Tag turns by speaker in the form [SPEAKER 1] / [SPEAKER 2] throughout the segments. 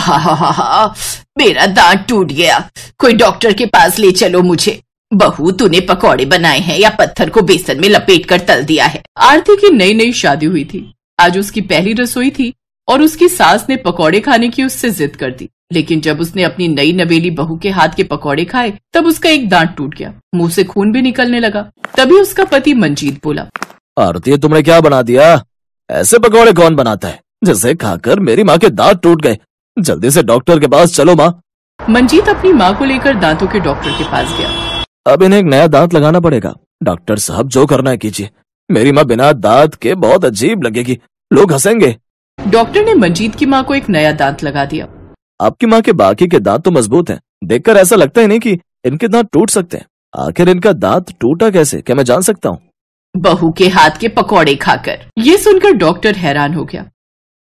[SPEAKER 1] आहा, मेरा दांत टूट गया, कोई डॉक्टर के पास ले चलो मुझे। बहू, तूने पकौड़े बनाए हैं या पत्थर को बेसन में लपेट कर तल दिया है?
[SPEAKER 2] आरती की नई नई शादी हुई थी, आज उसकी पहली रसोई थी और उसकी सास ने पकौड़े खाने की उससे जिद कर दी। लेकिन जब उसने अपनी नई नवेली बहू के हाथ के पकौड़े खाए तब उसका एक दांत टूट गया, मुंह से खून भी निकलने लगा। तभी उसका पति मंजीत बोला,
[SPEAKER 3] आरती, तुमने क्या बना दिया? ऐसे पकौड़े कौन बनाता है जिसे खाकर मेरी माँ के दांत टूट गए? जल्दी से डॉक्टर के पास चलो माँ।
[SPEAKER 2] मंजीत अपनी माँ को लेकर दांतों के डॉक्टर के पास गया।
[SPEAKER 3] अब इन्हें एक नया दांत लगाना पड़ेगा। डॉक्टर साहब, जो करना है कीजिए, मेरी माँ बिना दांत के बहुत अजीब लगेगी, लोग हंसेंगे।
[SPEAKER 2] डॉक्टर ने मंजीत की माँ को एक नया दांत लगा दिया।
[SPEAKER 3] आपकी माँ के बाकी के दांत तो मजबूत हैं, देखकर ऐसा लगता ही नहीं कि इनके दांत टूट सकते हैं। आखिर इनका दांत टूटा कैसे, क्या मैं जान सकता हूँ?
[SPEAKER 1] बहू के हाथ के पकौड़े खाकर।
[SPEAKER 2] ये सुनकर डॉक्टर हैरान हो गया।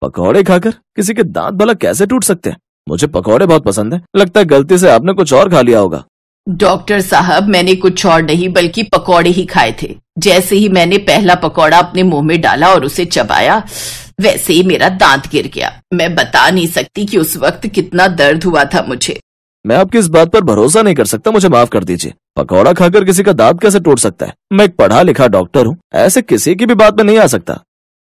[SPEAKER 3] पकौड़े खाकर किसी के दांत भला कैसे टूट सकते हैं? मुझे पकौड़े बहुत पसंद है, लगता है गलती से आपने कुछ और खा लिया होगा।
[SPEAKER 1] डॉक्टर साहब, मैंने कुछ और नहीं बल्कि पकौड़े ही खाए थे। जैसे ही मैंने पहला पकौड़ा अपने मुंह में डाला और उसे चबाया, वैसे ही मेरा दांत गिर गया। मैं बता नहीं सकती कि उस वक्त कितना दर्द हुआ था मुझे।
[SPEAKER 3] मैं आपकी इस बात पर भरोसा नहीं कर सकता, मुझे माफ कर दीजिए। पकौड़ा खाकर किसी का दांत कैसे टूट सकता है? मैं एक पढ़ा लिखा डॉक्टर हूँ, ऐसे किसी की भी बात में नहीं आ सकता।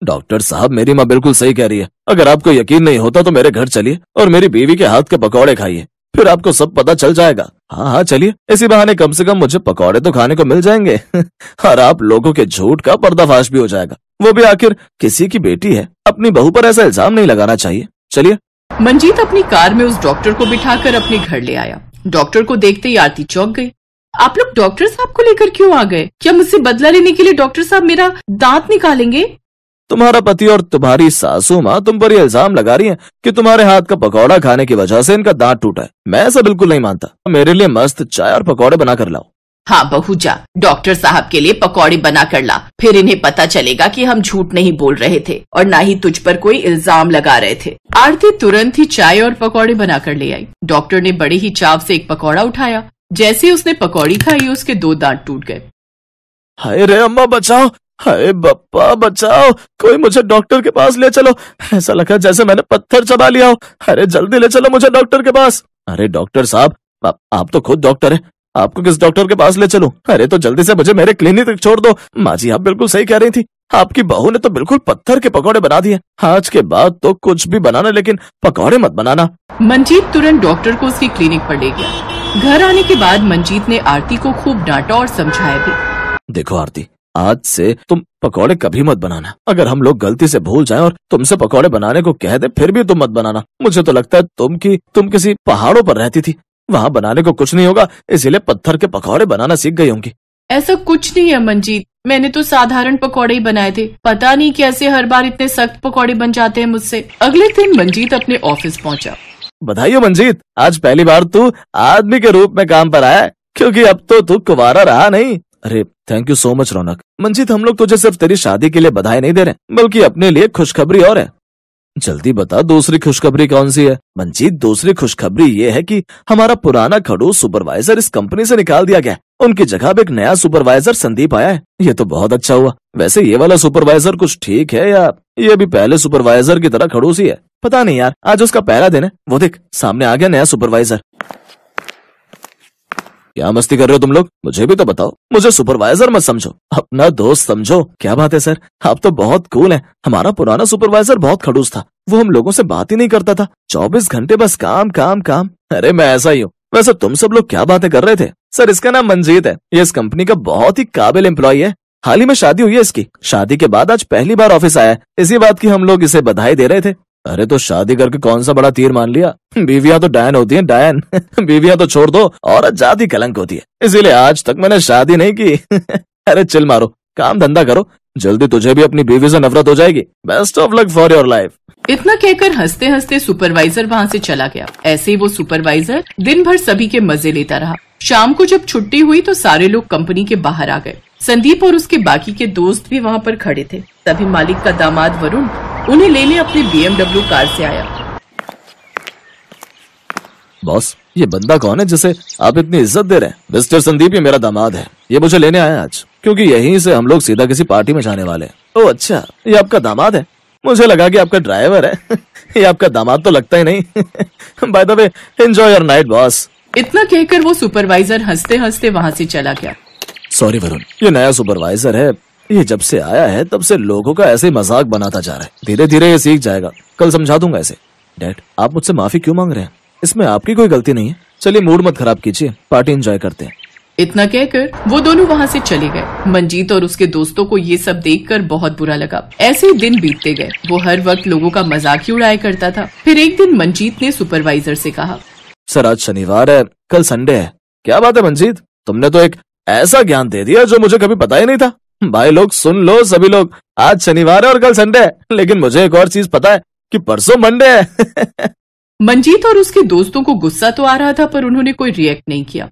[SPEAKER 3] डॉक्टर साहब, मेरी माँ बिल्कुल सही कह रही है। अगर आपको यकीन नहीं होता तो मेरे घर चलिए और मेरी बीवी के हाथ के पकौड़े खाइए, फिर आपको सब पता चल जाएगा। हाँ हाँ चलिए, इसी बहाने कम से कम मुझे पकौड़े तो खाने को मिल जाएंगे और आप लोगों के झूठ का पर्दाफाश भी हो जाएगा। वो भी आखिर किसी की बेटी है, अपनी बहू पर ऐसा इल्जाम नहीं लगाना चाहिए। चलिए।
[SPEAKER 2] मंजीत अपनी कार में उस डॉक्टर को बिठाकर अपने घर ले आया। डॉक्टर को देखते ही आरती चौंक गई। आप लोग डॉक्टर साहब को लेकर क्यों आ गए? क्या मुझसे बदला लेने के लिए डॉक्टर साहब मेरा दांत निकालेंगे?
[SPEAKER 3] तुम्हारा पति और तुम्हारी सासू माँ तुम पर ये इल्जाम लगा रही हैं कि तुम्हारे हाथ का पकौड़ा खाने की वजह से इनका दांत टूटा है। मैं ऐसा बिल्कुल नहीं मानता। मेरे लिए मस्त चाय और पकौड़े बना कर लाओ।
[SPEAKER 1] हाँ बहू, जा डॉक्टर साहब के लिए पकौड़े बना कर ला, फिर इन्हें पता चलेगा कि हम झूठ नहीं बोल रहे थे और ना ही तुझ पर कोई इल्जाम लगा रहे थे।
[SPEAKER 2] आरती तुरंत ही चाय और पकौड़े बनाकर ले आई। डॉक्टर ने बड़े ही चाव से एक पकौड़ा उठाया। जैसे उसने पकौड़ी खाई, उसके 2 दांत टूट गए।
[SPEAKER 3] हाय रे अम्मा, बचाओ! हाय बप्पा, बचाओ! कोई मुझे डॉक्टर के पास ले चलो। ऐसा लगा जैसे मैंने पत्थर चबा लिया हो। अरे जल्दी ले चलो मुझे डॉक्टर के पास। अरे डॉक्टर साहब, आप तो खुद डॉक्टर हैं, आपको किस डॉक्टर के पास ले चलूं? अरे तो जल्दी से मुझे मेरे क्लिनिक तक छोड़ दो। माँ जी, आप बिल्कुल सही कह रही थी, आपकी बहू ने तो बिल्कुल पत्थर के पकौड़े बना दिए। आज के बाद तो कुछ भी बनाना, लेकिन पकौड़े मत बनाना।
[SPEAKER 2] मंजीत तुरंत डॉक्टर को उसकी क्लिनिक पर ले गया। घर आने के बाद मंजीत ने आरती को खूब डांटा और समझाया भी।
[SPEAKER 3] देखो आरती, आज से तुम पकौड़े कभी मत बनाना। अगर हम लोग गलती से भूल जाएं और तुमसे पकौड़े बनाने को कह दे, फिर भी तुम मत बनाना। मुझे तो लगता है तुम किसी पहाड़ों पर रहती थी, वहाँ बनाने को कुछ नहीं होगा, इसीलिए पत्थर के पकौड़े बनाना सीख गई होंगी।
[SPEAKER 2] ऐसा कुछ नहीं है मंजीत, मैंने तो साधारण पकौड़े ही बनाए थे। पता नहीं कैसे हर बार इतने सख्त पकौड़े बन जाते हैं मुझसे। अगले दिन मंजीत अपने ऑफिस पहुंचा।
[SPEAKER 3] बधाई हो मंजीत, आज पहली बार तू आदमी के रूप में काम पर आया, क्योंकि अब तो तू कुंवारा रहा नहीं। अरे थैंक यू सो मच रौनक। मंजीत, हम लोग तुझे सिर्फ तेरी शादी के लिए बधाई नहीं दे रहे, बल्कि अपने लिए खुशखबरी और है। जल्दी बता, दूसरी खुशखबरी कौन सी है? मंजीत, दूसरी खुशखबरी ये है कि हमारा पुराना खड़ूस सुपरवाइजर इस कंपनी से निकाल दिया गया। उनकी जगह पे एक नया सुपरवाइजर संदीप आया है। ये तो बहुत अच्छा हुआ। वैसे ये वाला सुपरवाइजर कुछ ठीक है या ये भी पहले सुपरवाइजर की तरह खड़ूस ही है? पता नहीं यार, आज उसका पहला दिन है। वो देख, सामने आ गया नया सुपरवाइजर। क्या मस्ती कर रहे हो तुम लोग? मुझे भी तो बताओ। मुझे सुपरवाइजर मत समझो, अपना दोस्त समझो। क्या बात है सर, आप तो बहुत कूल हैं। हमारा पुराना सुपरवाइजर बहुत खड़ूस था, वो हम लोगों से बात ही नहीं करता था। 24 घंटे बस काम काम काम। अरे मैं ऐसा ही हूँ। वैसे तुम सब लोग क्या बातें कर रहे थे? सर, इसका नाम मंजीत है, ये इस कंपनी का बहुत ही काबिल एम्प्लॉय है। हाल ही में शादी हुई है इसकी। शादी के बाद आज पहली बार ऑफिस आया है। इसी बात की हम लोग इसे बधाई दे रहे थे। अरे तो शादी करके कौन सा बड़ा तीर मान लिया? बीवियां तो डायन होती हैं, डायन। बीवियां तो छोड़ दो, औरत जाति कलंक होती है, इसीलिए आज तक मैंने शादी नहीं की। अरे चिल मारो, काम धंधा करो, जल्दी तुझे भी अपनी बीवी से नफरत हो जाएगी। Best of luck for your life.
[SPEAKER 2] इतना कहकर हंसते हंसते सुपरवाइजर वहाँ से चला गया। ऐसे ही वो सुपरवाइजर दिन भर सभी के मजे लेता रहा। शाम को जब छुट्टी हुई तो सारे लोग कंपनी के बाहर आ गए। संदीप और उसके बाकी के दोस्त भी वहाँ पर खड़े थे। तभी मालिक का दामाद वरुण उन्हें लेने अपनी BMW कार से आया।
[SPEAKER 3] बॉस, ये बंदा कौन है जिसे आप इतनी इज्जत दे रहे हैं? मिस्टर संदीप, ये मेरा दामाद है। ये मुझे लेने आया आज, क्योंकि यहीं से हम लोग सीधा किसी पार्टी में जाने वाले हैं। ओह अच्छा, ये आपका दामाद है। मुझे लगा कि आपका ड्राइवर है। ये आपका दामाद तो लगता ही नहीं। By the way, enjoy your night boss.
[SPEAKER 2] इतना कहकर वो सुपरवाइजर हंसते हंसते वहाँ से चला गया।
[SPEAKER 3] सॉरी वरुण, ये नया सुपरवाइजर है। ये जब से आया है तब से लोगों का ऐसे ही मजाक बनाता जा रहा है। धीरे धीरे ये सीख जाएगा, कल समझा दूंगा इसे। डैड, आप मुझसे माफी क्यों मांग रहे हैं? इसमें आपकी कोई गलती नहीं है। चलिए मूड मत खराब कीजिए, पार्टी एंजॉय करते हैं।
[SPEAKER 2] इतना कहकर वो दोनों वहाँ से चले गए। मंजीत और उसके दोस्तों को ये सब देखकर बहुत बुरा लगा। ऐसे ही दिन बीतते गए। वो हर वक्त लोगों का मजाक ही उड़ाया करता था। फिर एक दिन मंजीत ने सुपरवाइजर से कहा,
[SPEAKER 3] सर आज शनिवार है, कल संडे है। क्या बात है मंजीत, तुमने तो एक ऐसा ज्ञान दे दिया जो मुझे कभी पता ही नहीं था। भाई लोग सुन लो, सभी लोग, आज शनिवार है और कल संडे है, लेकिन मुझे एक और चीज पता है कि परसों मंडे है।
[SPEAKER 2] मंजीत और उसके दोस्तों को गुस्सा तो आ रहा था, पर उन्होंने कोई रिएक्ट नहीं किया।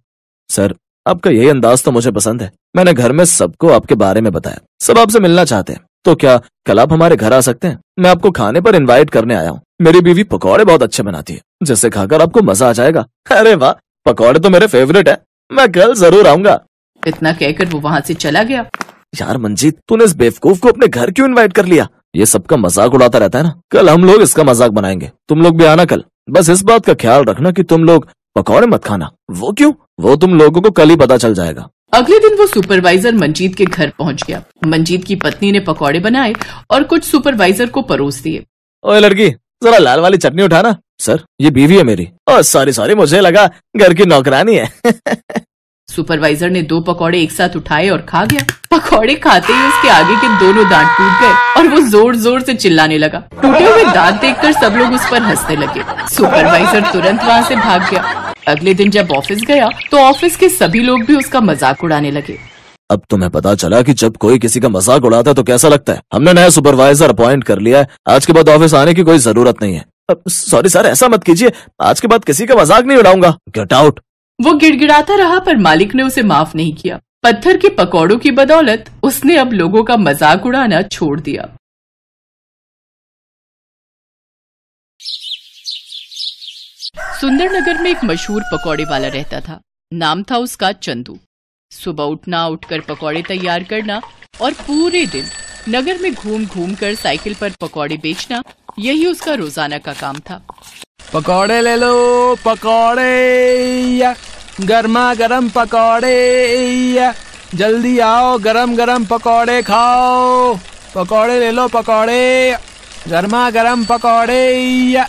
[SPEAKER 3] सर आपका यही अंदाज तो मुझे पसंद है। मैंने घर में सबको आपके बारे में बताया, सब आपसे मिलना चाहते हैं, तो क्या कल आप हमारे घर आ सकते हैं? मैं आपको खाने पर इनवाइट करने आया हूँ। मेरी बीवी पकौड़े बहुत अच्छे बनाती है, जिसे खाकर आपको मजा आ जाएगा। अरे वाह, पकौड़े तो मेरे फेवरेट है, मैं कल जरूर आऊंगा।
[SPEAKER 2] इतना कहकर वो वहाँ से चला गया।
[SPEAKER 3] यार मंजीत, तूने इस बेवकूफ को अपने घर क्यों इनवाइट कर लिया? ये सबका मजाक उड़ाता रहता है ना। कल हम लोग इसका मजाक बनाएंगे, तुम लोग भी आना कल। बस इस बात का ख्याल रखना कि तुम लोग पकौड़े मत खाना। वो क्यों? वो तुम लोगों को कल ही पता चल जाएगा।
[SPEAKER 2] अगले दिन वो सुपरवाइजर मंजीत के घर पहुंच गया। मंजीत की पत्नी ने पकौड़े बनाए और कुछ सुपरवाइजर को परोस दिए।
[SPEAKER 3] ओए लड़की, जरा लाल वाली चटनी उठाना। सर ये बीवी है मेरी। ओह सॉरी, मुझे लगा घर की नौकरानी है।
[SPEAKER 2] सुपरवाइजर ने 2 पकौड़े एक साथ उठाए और खा गया। पकौड़े खाते ही उसके आगे के दोनों दांत टूट गए और वो जोर जोर से चिल्लाने लगा। टूटे हुए दांत देखकर सब लोग उस पर हंसने लगे। सुपरवाइजर तुरंत वहाँ से भाग गया। अगले दिन जब ऑफिस गया तो ऑफिस के सभी लोग भी उसका मजाक उड़ाने लगे।
[SPEAKER 3] अब तुम्हें पता चला कि जब कोई किसी का मजाक उड़ाता है तो कैसा लगता है। हमने नया सुपरवाइजर अपॉइंट कर लिया है, आज के बाद ऑफिस आने की कोई जरूरत नहीं है। सॉरी सर, ऐसा मत कीजिए, आज के बाद किसी का मजाक नहीं उड़ाऊंगा। Get out.
[SPEAKER 2] वो गिड़गिड़ाता रहा, पर मालिक ने उसे माफ नहीं किया। पत्थर के पकौड़ों की बदौलत उसने अब लोगों का मजाक उड़ाना छोड़ दिया। सुंदरनगर में एक मशहूर पकौड़े वाला रहता था। नाम था उसका चंदू। सुबह उठना, उठकर पकौड़े तैयार करना और पूरे दिन नगर में घूम घूम कर साइकिल पर पकौड़े बेचना, यही उसका रोजाना का काम था।
[SPEAKER 4] पकौड़े ले लो, पकौड़े, गर्मा गर्म पकौड़े, जल्दी आओ, गरम गरम पकौड़े खाओ। पकौड़े ले लो, पकौड़े, गर्मा गर्म पकौड़े।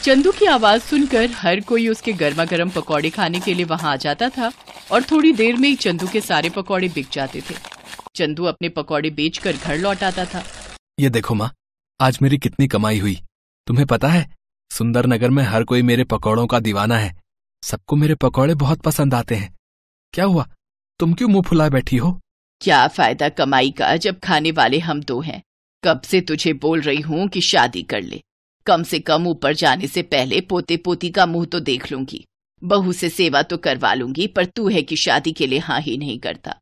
[SPEAKER 2] चंदू की आवाज सुनकर हर कोई उसके गर्मा गर्म पकौड़े खाने के लिए वहां आ जाता था और थोड़ी देर में ही चंदू के सारे पकौड़े बिक जाते थे। चंदू अपने पकौड़े बेचकर घर लौट आता था।
[SPEAKER 4] ये देखो माँ, आज मेरी कितनी कमाई हुई। तुम्हें पता है, सुंदरनगर में हर कोई मेरे पकौड़ों का दीवाना है। सबको मेरे पकौड़े बहुत पसंद आते हैं। क्या हुआ, तुम क्यों मुंह फुलाए बैठी हो?
[SPEAKER 1] क्या फायदा कमाई का जब खाने वाले हम दो हैं। कब से तुझे बोल रही हूँ कि शादी कर ले। कम से कम ऊपर जाने से पहले पोते पोती का मुंह तो देख लूंगी। बहू से सेवा तो करवा लूंगी, पर तू है कि शादी के लिए हाँ ही नहीं करता।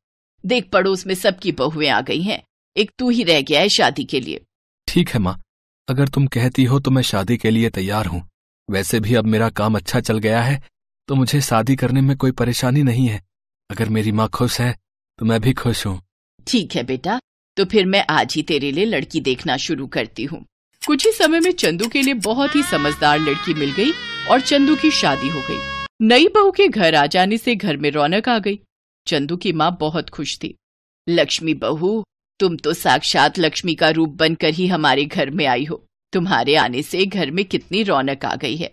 [SPEAKER 1] देख, पड़ोस में सबकी बहुएं आ गई हैं, एक तू ही रह गया है शादी के लिए।
[SPEAKER 4] ठीक है माँ, अगर तुम कहती हो तो मैं शादी के लिए तैयार हूँ। वैसे भी अब मेरा काम अच्छा चल गया है, तो मुझे शादी करने में कोई परेशानी नहीं है। अगर मेरी माँ खुश है तो मैं भी खुश हूँ।
[SPEAKER 1] ठीक है बेटा, तो फिर मैं आज ही तेरे लिए लड़की देखना शुरू करती हूँ।
[SPEAKER 2] कुछ ही समय में चंदू के लिए बहुत ही समझदार लड़की मिल गई और चंदू की शादी हो गई। नई बहू के घर आ जाने से घर में रौनक आ गई। चंदू की माँ बहुत खुश थी।
[SPEAKER 1] लक्ष्मी बहू, तुम तो साक्षात लक्ष्मी का रूप बनकर ही हमारे घर में आई हो। तुम्हारे आने से घर में कितनी रौनक आ गई है।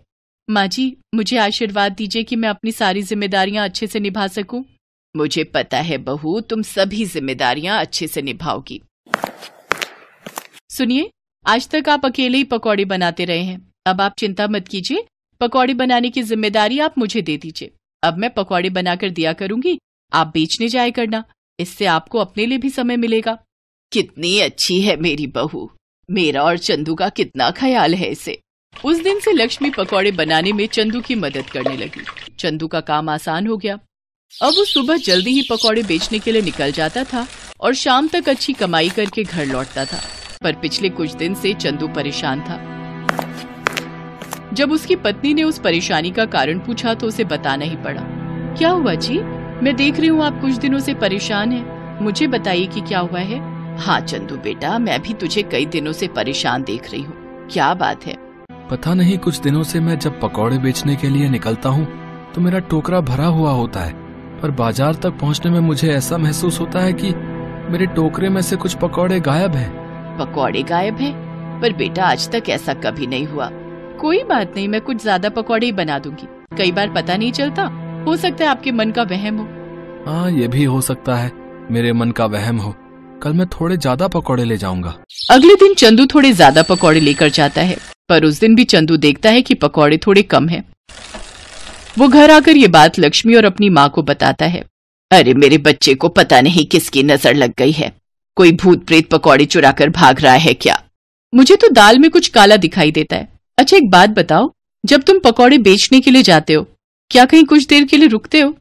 [SPEAKER 2] माँ जी, मुझे आशीर्वाद दीजिए कि मैं अपनी सारी जिम्मेदारियां अच्छे से निभा सकूं।
[SPEAKER 1] मुझे पता है बहू, तुम सभी जिम्मेदारियां अच्छे से निभाओगी।
[SPEAKER 2] सुनिए, आज तक आप अकेले ही पकौड़े बनाते रहे हैं। अब आप चिंता मत कीजिए, पकौड़े बनाने की जिम्मेदारी आप मुझे दे दीजिए। अब मैं पकौड़े बनाकर दिया करूंगी, आप बेचने जाया करना। इससे आपको अपने लिए भी समय मिलेगा।
[SPEAKER 1] कितनी अच्छी है मेरी बहू। मेरा और चंदू का कितना ख्याल है इसे।
[SPEAKER 2] उस दिन से लक्ष्मी पकौड़े बनाने में चंदू की मदद करने लगी। चंदू का काम आसान हो गया। अब वो सुबह जल्दी ही पकौड़े बेचने के लिए निकल जाता था और शाम तक अच्छी कमाई करके घर लौटता था। पर पिछले कुछ दिन से चंदू परेशान था। जब उसकी पत्नी ने उस परेशानी का कारण पूछा तो उसे बताना ही पड़ा। क्या हुआ जी? मैं देख रही हूँ आप कुछ दिनों से परेशान हैं। मुझे बताइए कि क्या हुआ है।
[SPEAKER 1] हाँ चंदू बेटा, मैं भी तुझे कई दिनों से परेशान देख रही हूँ। क्या बात है?
[SPEAKER 4] पता नहीं, कुछ दिनों से मैं जब पकौड़े बेचने के लिए निकलता हूँ तो मेरा टोकरा भरा हुआ होता है, पर बाजार तक पहुँचने में मुझे ऐसा महसूस होता है कि मेरे टोकरे में से कुछ पकौड़े गायब हैं।
[SPEAKER 1] पकौड़े गायब हैं? पर बेटा आज तक ऐसा कभी नहीं हुआ।
[SPEAKER 2] कोई बात नहीं, मैं कुछ ज्यादा पकौड़े ही बना दूंगी। कई बार पता नहीं चलता, हो सकता है आपके मन का वहम हो।
[SPEAKER 4] हाँ, ये भी हो सकता है मेरे मन का वहम हो। कल मैं थोड़े ज्यादा पकौड़े ले जाऊंगा।
[SPEAKER 2] अगले दिन चंदू थोड़े ज्यादा पकौड़े लेकर जाता है, पर उस दिन भी चंदू देखता है कि पकौड़े थोड़े कम हैं। वो घर आकर ये बात लक्ष्मी और अपनी माँ को बताता है।
[SPEAKER 1] अरे मेरे बच्चे को पता नहीं किसकी नजर लग गई है। कोई भूत प्रेत पकौड़े चुरा कर भाग रहा है क्या?
[SPEAKER 2] मुझे तो दाल में कुछ काला दिखाई देता है। अच्छा एक बात बताओ, जब तुम पकौड़े बेचने के लिए जाते हो, क्या कहीं कुछ देर के लिए रुकते हो?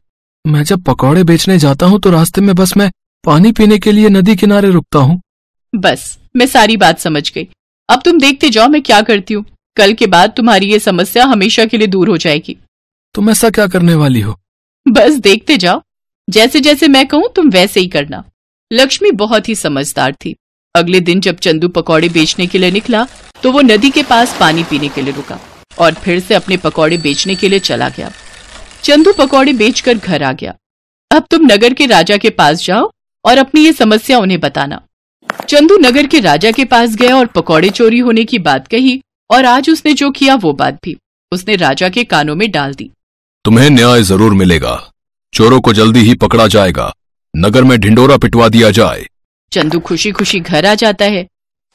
[SPEAKER 4] मैं जब पकौड़े बेचने जाता हूँ तो रास्ते में बस मैं पानी पीने के लिए नदी किनारे रुकता हूँ।
[SPEAKER 2] बस, मैं सारी बात समझ गई। अब तुम देखते जाओ मैं क्या करती हूँ। कल के बाद तुम्हारी ये समस्या हमेशा के लिए दूर हो जाएगी।
[SPEAKER 4] तुम ऐसा क्या करने वाली हो?
[SPEAKER 2] बस देखते जाओ, जैसे जैसे मैं कहूँ तुम वैसे ही करना। लक्ष्मी बहुत ही समझदार थी। अगले दिन जब चंदू पकौड़े बेचने के लिए निकला तो वो नदी के पास पानी पीने के लिए रुका और फिर से अपने पकौड़े बेचने के लिए चला गया। चंदू पकौड़े बेचकर घर आ गया। अब तुम नगर के राजा के पास जाओ और अपनी ये समस्या उन्हें बताना। चंदू नगर के राजा के पास गया और पकौड़े चोरी होने की बात कही, और आज उसने जो किया वो बात भी उसने राजा के कानों में डाल दी।
[SPEAKER 5] तुम्हें न्याय जरूर मिलेगा। चोरों को जल्दी ही पकड़ा जाएगा। नगर में ढिंडोरा पिटवा दिया जाए।
[SPEAKER 2] चंदू खुशी खुशी घर आ जाता है।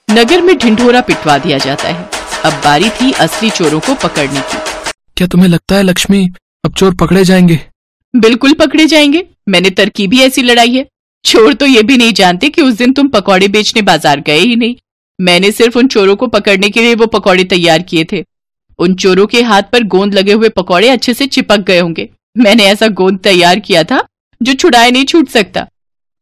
[SPEAKER 2] नगर में ढिंढोरा पिटवा दिया जाता है। अब बारी थी असली चोरों को पकड़ने की।
[SPEAKER 4] क्या तुम्हें लगता है लक्ष्मी, अब चोर पकड़े जाएंगे?
[SPEAKER 2] बिल्कुल पकड़े जाएंगे। मैंने तरकीब ही ऐसी लड़ाई है। चोर तो ये भी नहीं जानते कि उस दिन तुम पकौड़े बेचने बाजार गए ही नहीं। मैंने सिर्फ उन चोरों को पकड़ने के लिए वो पकौड़े तैयार किए थे। उन चोरों के हाथ पर गोंद लगे हुए पकौड़े अच्छे से चिपक गए होंगे। मैंने ऐसा गोंद तैयार किया था जो छुड़ाए नहीं छूट सकता।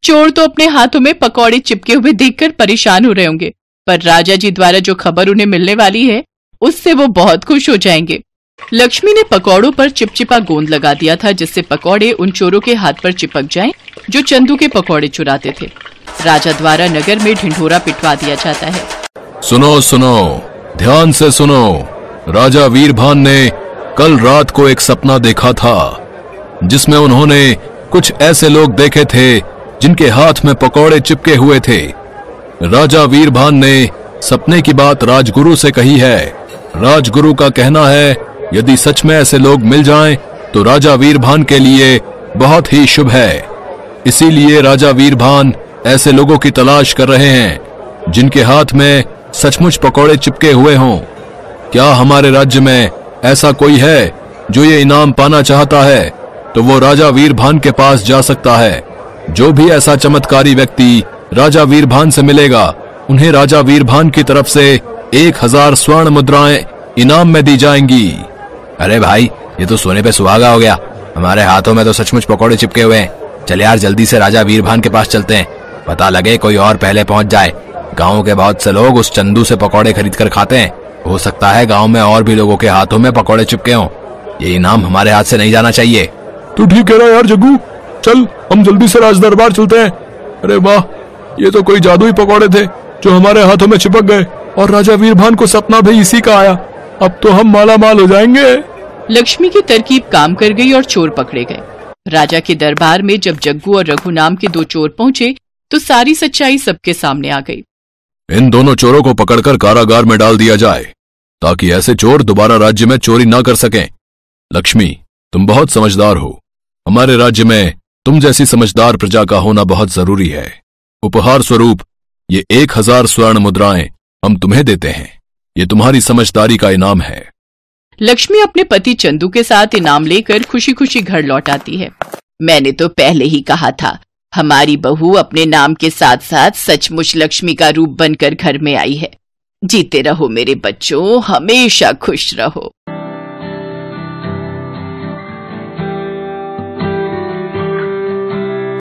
[SPEAKER 2] चोर तो अपने हाथों में पकौड़े चिपके हुए देखकर परेशान हो रहे होंगे, पर राजा जी द्वारा जो खबर उन्हें मिलने वाली है उससे वो बहुत खुश हो जाएंगे। लक्ष्मी ने पकौड़ों पर चिपचिपा गोंद लगा दिया था जिससे पकौड़े उन चोरों के हाथ पर चिपक जाएं जो चंदू के पकौड़े चुराते थे। राजा द्वारा नगर में ढिंढोरा पिटवा दिया जाता है।
[SPEAKER 5] सुनो सुनो, ध्यान से सुनो। राजा वीरभान ने कल रात को एक सपना देखा था जिसमें उन्होंने कुछ ऐसे लोग देखे थे जिनके हाथ में पकौड़े चिपके हुए थे। राजा वीरभान ने सपने की बात राजगुरु से कही है। राजगुरु का कहना है यदि सच में ऐसे लोग मिल जाएं तो राजा वीरभान के लिए बहुत ही शुभ है। इसीलिए राजा वीरभान ऐसे लोगों की तलाश कर रहे हैं जिनके हाथ में सचमुच पकौड़े चिपके हुए हों। क्या हमारे राज्य में ऐसा कोई है जो ये इनाम पाना चाहता है तो वो राजा वीरभान के पास जा सकता है। जो भी ऐसा चमत्कारी व्यक्ति राजा वीरभान से मिलेगा उन्हें राजा वीरभान की तरफ से 1000 स्वर्ण मुद्राएं इनाम में दी जाएंगी।
[SPEAKER 6] अरे भाई, ये तो सोने पे सुहागा हो गया। हमारे हाथों में तो सचमुच पकौड़े चिपके हुए हैं। चल यार, जल्दी से राजा वीरभान के पास चलते हैं। पता लगे कोई और पहले पहुंच जाए। गांव के बहुत से लोग उस चंदू से पकौड़े खरीद कर खाते हैं। हो सकता है गांव में और भी लोगों के हाथों में पकौड़े चिपके हों। ये इनाम हमारे हाथ से नहीं जाना चाहिए।
[SPEAKER 5] तू ठीक कह रहा यार जग्गू, चल हम जल्दी से राज दरबार चलते हैं। अरे वाह, ये तो कोई जादुई पकौड़े थे जो हमारे हाथों में चिपक गए, और राजा वीरभान को सपना भी इसी का आया। अब तो हम माला माल हो जाएंगे।
[SPEAKER 2] लक्ष्मी की तरकीब काम कर गई और चोर पकड़े गए। राजा के दरबार में जब जग्गू और रघु नाम के 2 चोर पहुंचे तो सारी सच्चाई सबके सामने आ गई।
[SPEAKER 5] इन दोनों चोरों को पकड़कर कारागार में डाल दिया जाए ताकि ऐसे चोर दोबारा राज्य में चोरी ना कर सकें। लक्ष्मी, तुम बहुत समझदार हो। हमारे राज्य में तुम जैसी समझदार प्रजा का होना बहुत जरूरी है। उपहार स्वरूप ये 1000 स्वर्ण मुद्राएं हम तुम्हें देते हैं। ये तुम्हारी समझदारी का इनाम है।
[SPEAKER 2] लक्ष्मी अपने पति चंदू के साथ इनाम लेकर खुशी खुशी घर लौट आती है।
[SPEAKER 1] मैंने तो पहले ही कहा था, हमारी बहू अपने नाम के साथ साथ सचमुच लक्ष्मी का रूप बनकर घर में आई है। जीते रहो मेरे बच्चों, हमेशा खुश रहो।